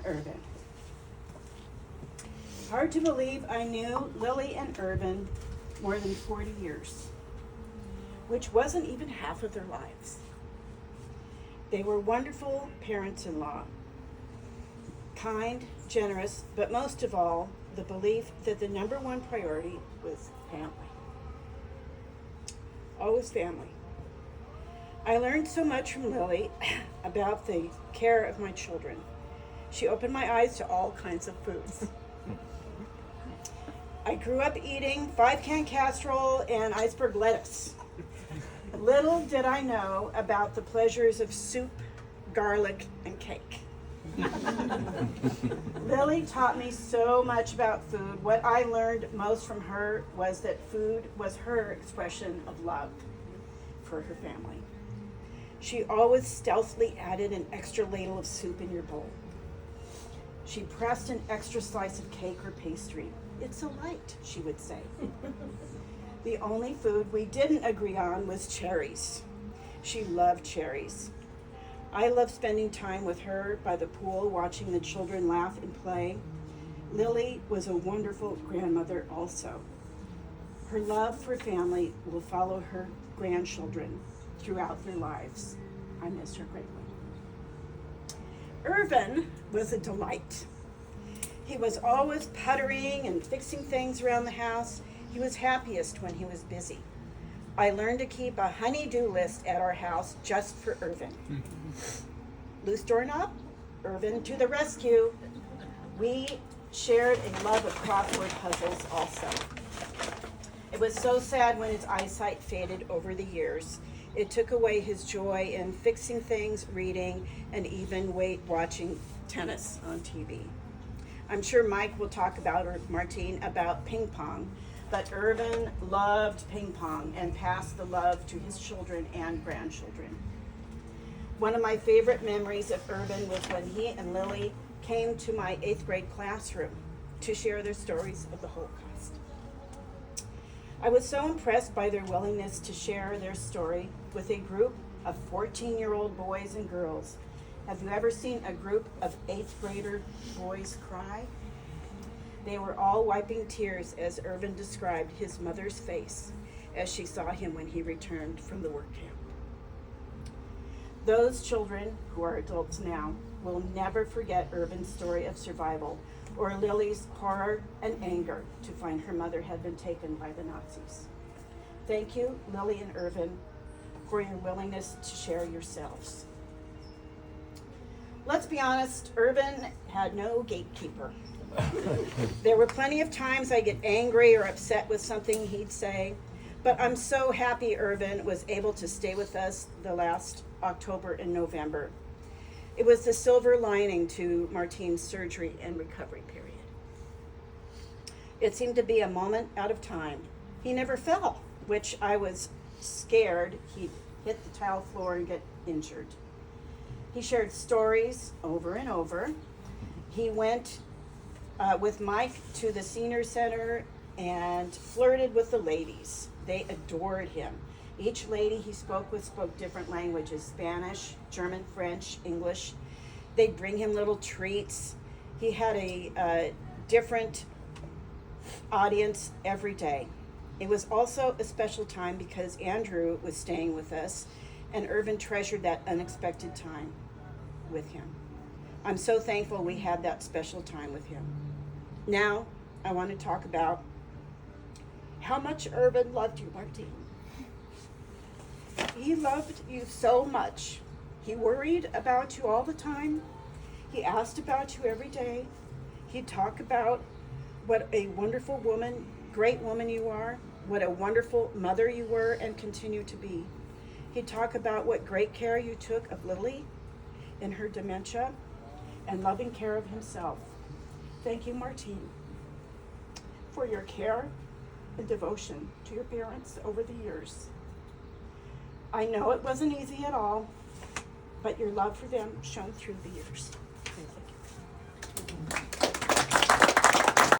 Irvin. Hard to believe I knew Lily and Irvin more than 40 years, which wasn't even half of their lives. They were wonderful parents-in-law, kind, generous, but most of all, the belief that the number one priority was family. Always family. I learned so much from Lily about the care of my children. She opened my eyes to all kinds of foods. I grew up eating 5-can casserole and iceberg lettuce. Little did I know about the pleasures of soup, garlic, and cake. Lily taught me so much about food. What I learned most from her was that food was her expression of love for her family. She always stealthily added an extra ladle of soup in your bowl. She pressed an extra slice of cake or pastry. "It's a light," she would say. The only food we didn't agree on was cherries. She loved cherries. I loved spending time with her by the pool, watching the children laugh and play. Lily was a wonderful grandmother also. Her love for family will follow her grandchildren throughout their lives. I miss her greatly. Irvin was a delight. He was always puttering and fixing things around the house. He was happiest when he was busy. I learned to keep a honey-do list at our house just for Irvin. Loose doorknob? Irvin to the rescue. We shared a love of crossword puzzles also. It was so sad when his eyesight faded over the years. It took away his joy in fixing things, reading, and even watching tennis on TV. I'm sure Mike will talk about, or Martine, about ping pong, but Irvin loved ping pong and passed the love to his children and grandchildren. One of my favorite memories of Irvin was when he and Lily came to my 8th grade classroom to share their stories of the Holocaust. I was so impressed by their willingness to share their story with a group of 14-year-old boys and girls. Have you ever seen a group of 8th grader boys cry? They were all wiping tears as Irvin described his mother's face as she saw him when he returned from the work camp. Those children, who are adults now, will never forget Irvin's story of survival or Lily's horror and anger to find her mother had been taken by the Nazis. Thank you, Lily and Irvin, for your willingness to share yourselves. Let's be honest, Irvin had no gatekeeper. There were plenty of times I get angry or upset with something he'd say, but I'm so happy Irvin was able to stay with us the last October and November. It was the silver lining to Martine's surgery and recovery period. It seemed to be a moment out of time. He never fell, which I was scared he'd hit the tile floor and get injured. He shared stories over and over. He went with Mike to the senior center and flirted with the ladies. They adored him. Each lady he spoke with spoke different languages: Spanish, German, French, English. They'd bring him little treats. He had a different audience every day. It was also a special time because Andrew was staying with us, and Irvin treasured that unexpected time with him. I'm so thankful we had that special time with him. Now, I want to talk about how much Irvin loved you, Martine. He loved you so much. He worried about you all the time. He asked about you every day. He'd talk about what a wonderful woman, great woman you are, what a wonderful mother you were and continue to be. He'd talk about what great care you took of Lily in her dementia and loving care of himself. Thank you, Martine, for your care and devotion to your parents over the years. I know it wasn't easy at all, but your love for them shone through the years.